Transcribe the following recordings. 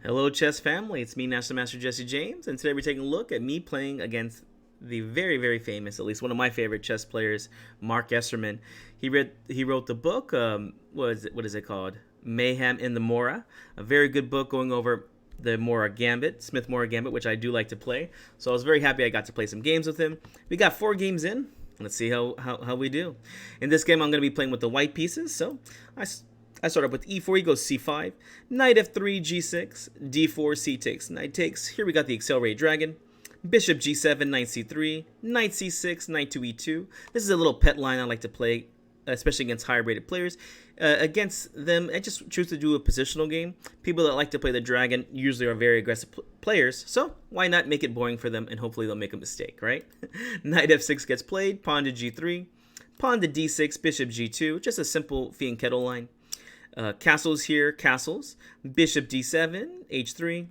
Hello, chess family. It's me, National Master Jesse James, and today we're taking a look at me playing against the very famous, at least one of my favorite chess players, Marc Esserman. He wrote the book. What is it called? Mayhem in the Morra. A very good book going over the Morra Gambit, Smith-Morra Gambit, which I do like to play. So I was very happy I got to play some games with him. We got 4 games in. Let's see how we do. In this game, I'm going to be playing with the white pieces. So I start up with e4, he goes c5, knight f3, g6, d4, c takes, knight takes. Here we got the accelerated dragon. Bishop g7, knight c3, knight c6, knight to e2. This is a little pet line I like to play, especially against higher rated players. Against them, I just choose to do a positional game. People that like to play the dragon usually are very aggressive players, so why not make it boring for them and hopefully they'll make a mistake, right? Knight f6 gets played, pawn to g3, pawn to d6, bishop g2, just a simple Fee and Kettle line. Castles here, castles. Bishop d7, h3.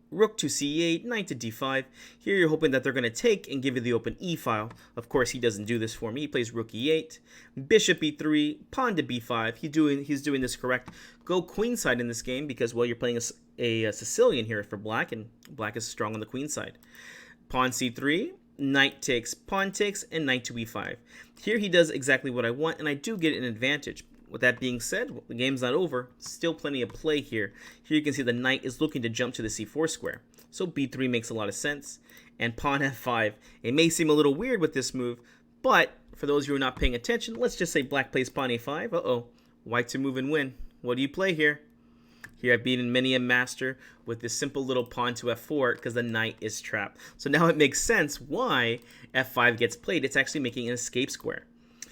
Rook to c8, knight to d5. Here you're hoping that they're going to take and give you the open e file. Of course, he doesn't do this for me. He plays rook e8, bishop e3, pawn to b5. He's doing this correct. Go queenside in this game because, well, you're playing a Sicilian here for black, and black is strong on the queen side. Pawn c3, knight takes, pawn takes, and knight to e5. Here he does exactly what I want, and I do get an advantage. With that being said, the game's not over. Still plenty of play here. Here you can see the knight is looking to jump to the c4 square. So b3 makes a lot of sense. And pawn f5. It may seem a little weird with this move, but for those of you who are not paying attention, let's just say black plays pawn a5. Uh-oh. White to move and win. What do you play here? Here I've beaten many a master with this simple little pawn to f4 because the knight is trapped. So now it makes sense why f5 gets played. It's actually making an escape square.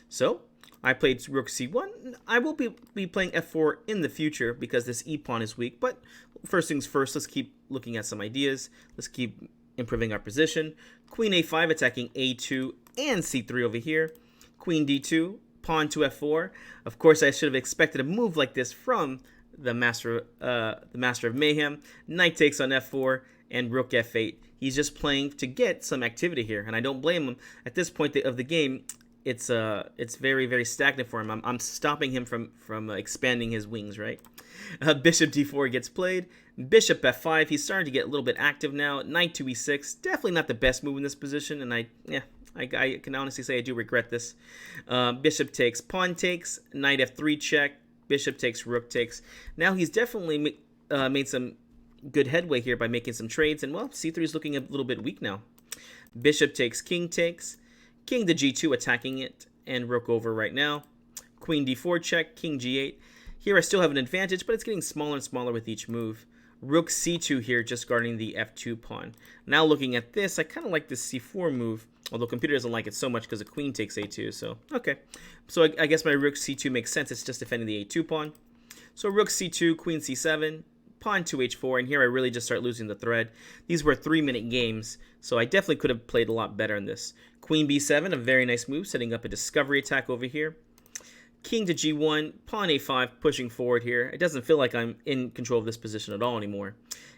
So I played rook c1. I will be playing f4 in the future because this e-pawn is weak. But first things first, let's keep looking at some ideas. Let's keep improving our position. Queen a5 attacking a2 and c3 over here. Queen d2, pawn to f4. Of course, I should have expected a move like this from the master of mayhem. Knight takes on f4 and rook f8. He's just playing to get some activity here, and I don't blame him. At this point of the game, it's very stagnant for him. I'm stopping him from expanding his wings, right? Bishop d4 gets played. Bishop f5. He's starting to get a little bit active now. Knight to e6. Definitely not the best move in this position, and I can honestly say I do regret this. Bishop takes, pawn takes, knight f3 check. Bishop takes, rook takes. Now he's definitely made some good headway here by making some trades, and well, c3 is looking a little bit weak now. Bishop takes, king takes. King to g2 attacking it, and rook over right now. Queen d4 check, king g8. Here I still have an advantage, but it's getting smaller and smaller with each move. Rook c2 here, just guarding the f2 pawn. Now looking at this, I kind of like this c4 move, although computer doesn't like it so much because the queen takes a2, so okay. So I guess my rook c2 makes sense. It's just defending the a2 pawn. So rook c2, queen c7, pawn to h4, and here I really just start losing the thread. These were 3-minute games, so I definitely could have played a lot better in this. Queen b7, a very nice move, setting up a discovery attack over here. King to g1, pawn a5, pushing forward here. It doesn't feel like I'm in control of this position at all anymore.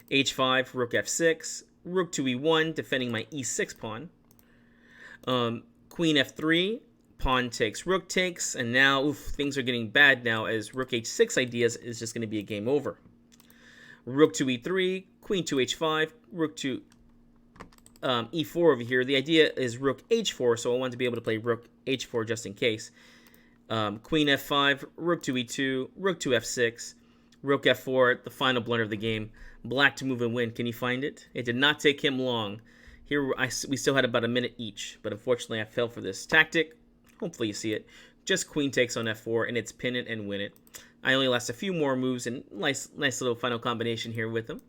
h5, rook f6, rook to e1, defending my e6 pawn. Queen f3, pawn takes, rook takes, and now things are getting bad now as rook h6 ideas is just going to be a game over. Rook to e3, queen to h5, rook to e4 over here. The idea is rook h4, so I want to be able to play rook h4 just in case. Queen f5, rook to e2, rook to f6, rook f4, the final blunder of the game. Black to move and win. Can you find it? It did not take him long. Here we still had about a minute each, but unfortunately I fell for this tactic. Hopefully you see it. Just queen takes on f4, and it's pin it and win it. I only lost a few more moves, and nice little final combination here with him.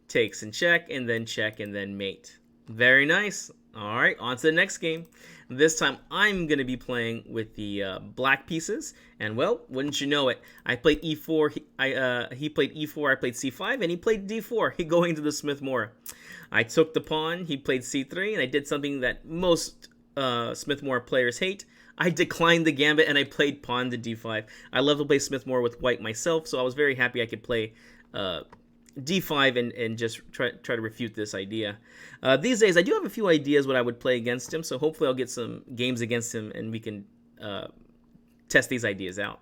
Takes and check, and then mate. Very nice. All right, on to the next game. This time I'm going to be playing with the black pieces, and well, wouldn't you know it, I played e4, he played e4, I played c5, and he played d4, he going to the Smith-Morra. I took the pawn, he played c3, and I did something that most Smith-Morra players hate. I declined the gambit and I played pawn to d5. I love to play Smith-Morra with white myself, so I was very happy I could play d5 and just try to refute this idea. These days, I do have a few ideas what I would play against him, so hopefully I'll get some games against him and we can test these ideas out.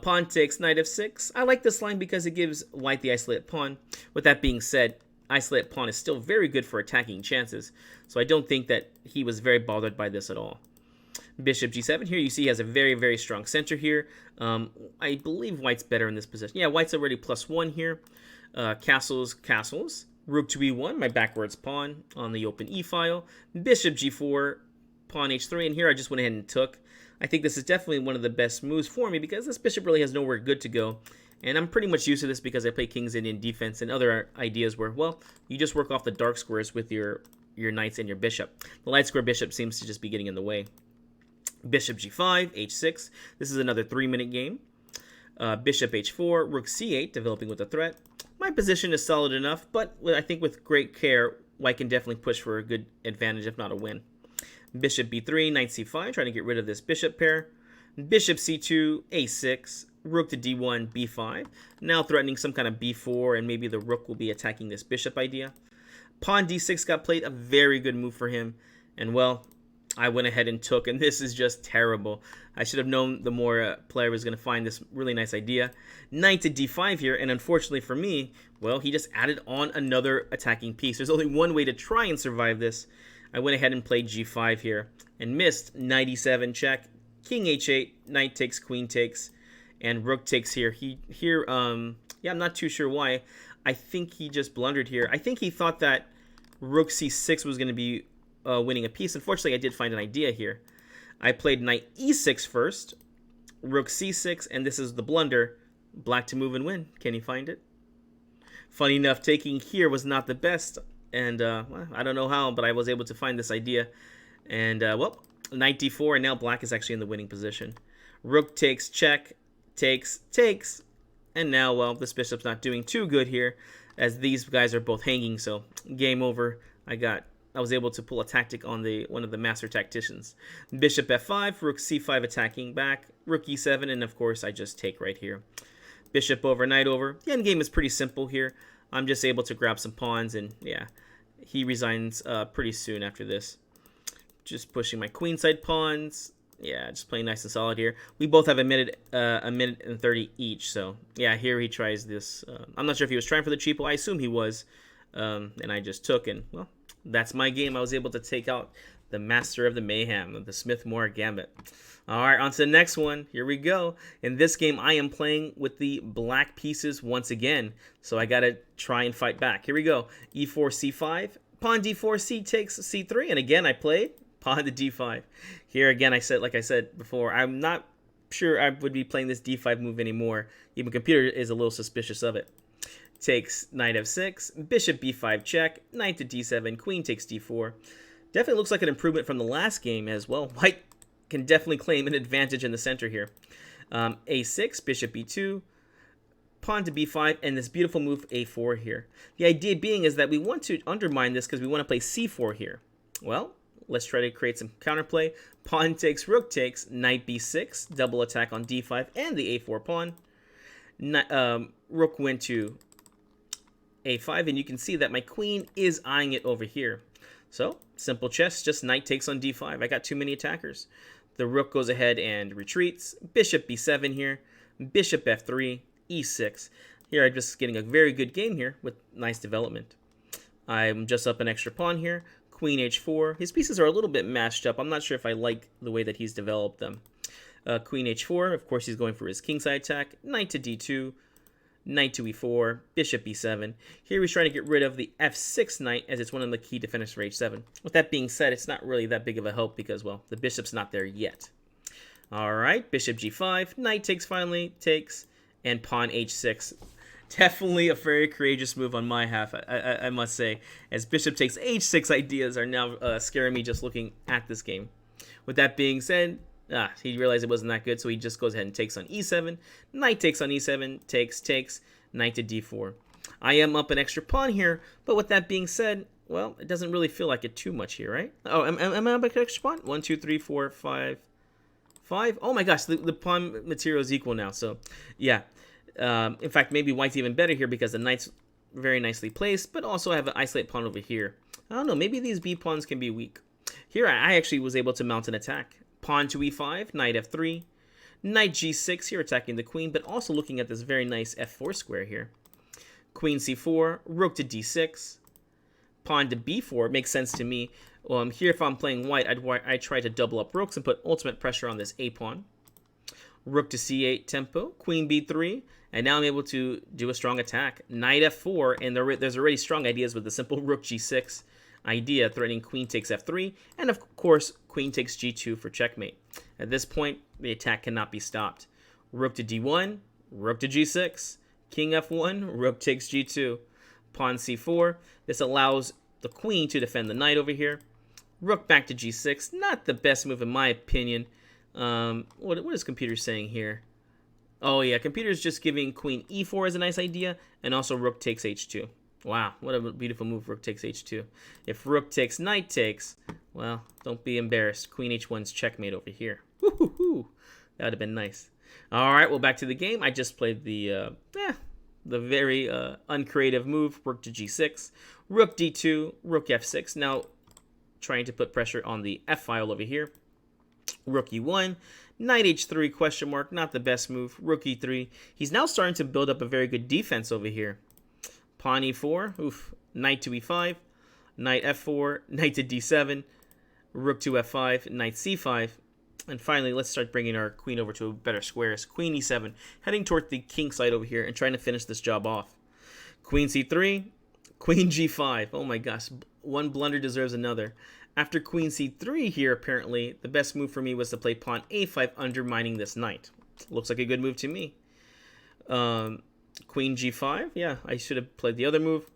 Pawn takes knight f6. I like this line because it gives white the isolated pawn. With that being said, isolated pawn is still very good for attacking chances, so I don't think that he was very bothered by this at all. Bishop g7. Here you see he has a very, very strong center here. I believe white's better in this position. Yeah, white's already +1 here. Castles. Rook to e1, my backwards pawn on the open e-file. Bishop g4, pawn h3, and here I just went ahead and took. I think this is definitely one of the best moves for me because this bishop really has nowhere good to go. And I'm pretty much used to this because I play King's Indian defense and other ideas where, well, you just work off the dark squares with your knights and your bishop. The light square bishop seems to just be getting in the way. Bishop g5, h6. This is another 3-minute game. Bishop h4, rook c8, developing with a threat. My position is solid enough, but I think with great care, white can definitely push for a good advantage, if not a win. Bishop b3, knight c5, trying to get rid of this bishop pair. Bishop c2, a6, rook to d1, b5. Now threatening some kind of b4, and maybe the rook will be attacking this bishop idea. Pawn d6 got played, a very good move for him. And well, I went ahead and took, and this is just terrible. I should have known the more player was going to find this really nice idea. Knight to d5 here, and unfortunately for me, well, he just added on another attacking piece. There's only one way to try and survive this. I went ahead and played g5 here and missed. Knight e7 check, king h8, knight takes, queen takes, and rook takes here. Yeah, I'm not too sure why. I think he just blundered here. I think he thought that rook c6 was going to be winning a piece. Unfortunately, I did find an idea here. I played knight e6 first, rook c6, and this is the blunder. Black to move and win. Can you find it? Funny enough, taking here was not the best, and well, I don't know how, but I was able to find this idea. And well, knight d4, and now black is actually in the winning position. Rook takes, check, takes, and now, well, this bishop's not doing too good here, as these guys are both hanging, so game over. I was able to pull a tactic on one of the master tacticians. Bishop f5, rook c5 attacking back, rook e7, and of course I just take right here. Bishop over, knight over. The endgame is pretty simple here. I'm just able to grab some pawns, and yeah, he resigns pretty soon after this. Just pushing my queenside pawns. Yeah, just playing nice and solid here. We both have a minute and 30 each, so yeah, here he tries this. I'm not sure if he was trying for the cheapo. I assume he was, and I just took, and well, that's my game. I was able to take out the master of the mayhem, the Smith-Morra Gambit. All right, on to the next one. Here we go. In this game, I am playing with the black pieces once again, so I got to try and fight back. Here we go. e4, c5, pawn d4, c takes, c3, and again, I played pawn to d5. Here again, like I said before, I'm not sure I would be playing this d5 move anymore. Even computer is a little suspicious of it. Takes knight f6, bishop b5 check, knight to d7, queen takes d4. Definitely looks like an improvement from the last game as well. White can definitely claim an advantage in the center here. a6, bishop b2, pawn to b5, and this beautiful move a4 here. The idea being is that we want to undermine this because we want to play c4 here. Well, let's try to create some counterplay. Pawn takes, rook takes, knight b6, double attack on d5 and the a4 pawn. Rook went to a5, and you can see that my queen is eyeing it over here. So, simple chess, just knight takes on d5. I got too many attackers. The rook goes ahead and retreats. Bishop b7 here. Bishop f3, e6. Here I'm just getting a very good game here with nice development. I'm just up an extra pawn here. Queen h4. His pieces are a little bit mashed up. I'm not sure if I like the way that he's developed them. Queen h4. Of course, he's going for his kingside attack. Knight to d2. Knight to e4, bishop e7. Here he's trying to get rid of the f6 knight, as it's one of the key defenders for h7. With that being said, it's not really that big of a help because, well, the bishop's not there yet. All right, bishop g5, knight takes finally, takes, and pawn h6. Definitely a very courageous move on my half, I must say, as bishop takes h6 ideas are now scaring me just looking at this game. With that being said, he realized it wasn't that good, so he just goes ahead and takes on e7. Knight takes on e7, takes, knight to d4. I am up an extra pawn here, but with that being said, well, it doesn't really feel like it too much here, right? Oh, am I up an extra pawn? 1, 2, 3, 4, 5. Oh my gosh, the pawn material is equal now, so yeah. In fact, maybe white's even better here because the knight's very nicely placed, but also I have an isolated pawn over here. I don't know, maybe these b pawns can be weak. Here I actually was able to mount an attack. Pawn to e5, knight f3, Knight g6 here, attacking the queen, but also looking at this very nice f4 square here. Queen c4, rook to d6, pawn to b4. Makes sense to me. Here, if I'm playing white, I'd try to double up rooks and put ultimate pressure on this a pawn. Rook to c8 tempo, queen b3, and now I'm able to do a strong attack. Knight f4, and there's already strong ideas with the simple rook g6 idea, threatening queen takes f3, and of course, queen takes g2 for checkmate. At this point, the attack cannot be stopped. Rook to d1, rook to g6, king f1, rook takes g2, pawn c4. This allows the queen to defend the knight over here. Rook back to g6, not the best move in my opinion. What is computer saying here? Oh yeah, computer's just giving queen e4 as a nice idea, and also rook takes h2. Wow, what a beautiful move, rook takes h2. If rook takes knight takes, well, don't be embarrassed. Queen h1's checkmate over here. Woo-hoo-hoo. That would have been nice. All right, well, back to the game. I just played the very uncreative move, rook to g6, rook d2, rook f6. Now, trying to put pressure on the f file over here. Rook e1, knight h3 question mark, not the best move. Rook e3. He's now starting to build up a very good defense over here. Pawn e4, oof, knight to e5, knight f4, knight to d7, rook to f5, knight c5, and finally let's start bringing our queen over to better squares. Queen e7, heading toward the king side over here and trying to finish this job off. Queen c3, queen g5. Oh my gosh, one blunder deserves another. After queen c3 here, apparently, the best move for me was to play pawn a5, undermining this knight. Looks like a good move to me. Queen g5, yeah, I should have played the other move.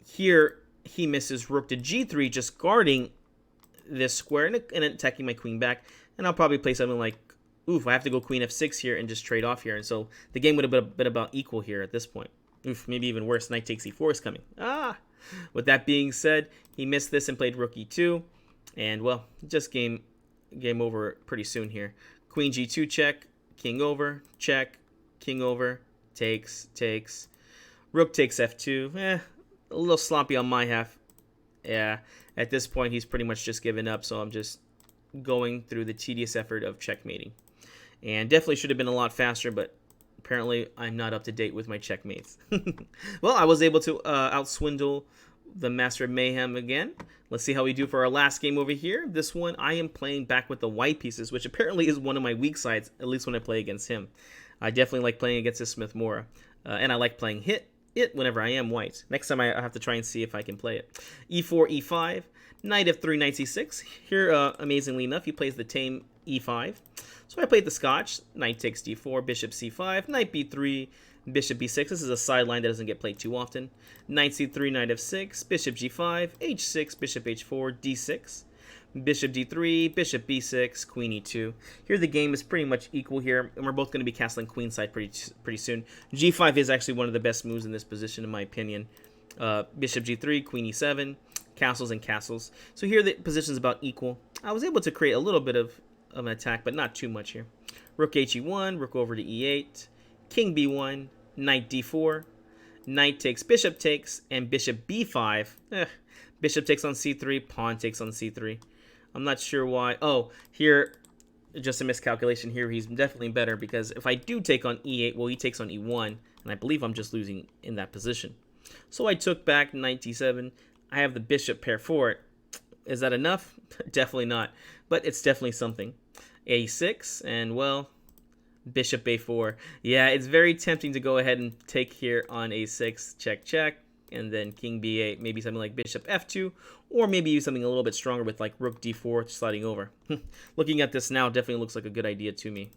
Here, he misses rook to g3, just guarding this square and attacking my queen back. And I'll probably play something like, oof, I have to go queen f6 here and just trade off here. And so the game would have been about equal here at this point. Oof, maybe even worse, knight takes e4 is coming. With that being said, he missed this and played rook e2. And, well, just game over pretty soon here. Queen g2 check, king over, check, king over, takes. Rook takes f2. A little sloppy on my half. Yeah, at this point, he's pretty much just given up, so I'm just going through the tedious effort of checkmating. And definitely should have been a lot faster, but apparently I'm not up to date with my checkmates. Well, I was able to outswindle the Master of Mayhem again. Let's see how we do for our last game over here. This one, I am playing back with the white pieces, which apparently is one of my weak sides, at least when I play against him. I definitely like playing against this Smith-Morra, and I like playing it whenever I am white. Next time I have to try and see if I can play it. e4, e5, knight f3, knight c6. Here, amazingly enough, he plays the tame e5. So I played the Scotch. Knight takes d4, bishop c5, knight b3, bishop b6. This is a sideline that doesn't get played too often. Knight c3, knight f6, bishop g5, h6, bishop h4, d6, bishop d3, bishop b6, queen e2. Here the game is pretty much equal here, and we're both going to be castling queenside pretty soon. g5 is actually one of the best moves in this position, in my opinion. Bishop g3, queen e7, castles and castles. So here the position is about equal. I was able to create a little bit of an attack, but not too much here. Rook he1, rook over to e8, king b1, knight d4, knight takes, and bishop b5. Bishop takes on c3, pawn takes on c3. I'm not sure why. Oh, here, just a miscalculation here. He's definitely better because if I do take on e8, well, he takes on e1, and I believe I'm just losing in that position. So I took back knight d7. I have the bishop pair for it. Is that enough? Definitely not, but it's definitely something. a6, and, well, bishop a4. Yeah, it's very tempting to go ahead and take here on a6, check, and then king b8, maybe something like bishop f2, or maybe something a little bit stronger with like rook d4 sliding over. Looking at this now, definitely looks like a good idea to me.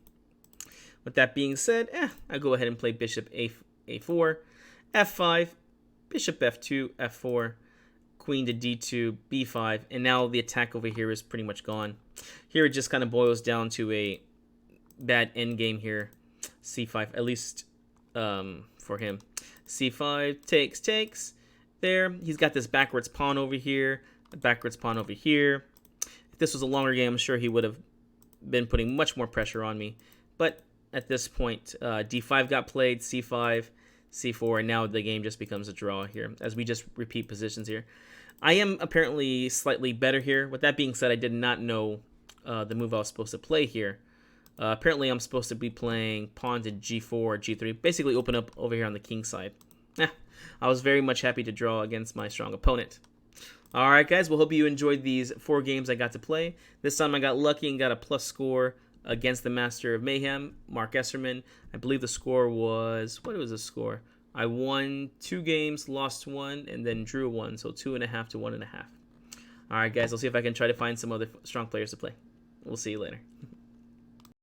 With that being said, I go ahead and play bishop a4, f5, bishop f2, f4, queen to d2, b5, and now the attack over here is pretty much gone. Here it just kind of boils down to a bad endgame here. c5, at least for him. c5, takes. There, he's got this backwards pawn over here, a backwards pawn over here. If this was a longer game, I'm sure he would have been putting much more pressure on me. But at this point, d5 got played, c5, c4, and now the game just becomes a draw here, as we just repeat positions here. I am apparently slightly better here. With that being said, I did not know the move I was supposed to play here. Apparently, I'm supposed to be playing pawn to g4 or g3, basically open up over here on the king side. I was very much happy to draw against my strong opponent. Alright guys, well, hope you enjoyed these 4 games I got to play. This time I got lucky and got a plus score against the Master of Mayhem, Marc Esserman. I believe the score was, what was the score? I won 2 games, lost 1, and then drew 1, so 2.5 to 1.5. Alright guys, I'll see if I can try to find some other strong players to play. We'll see you later.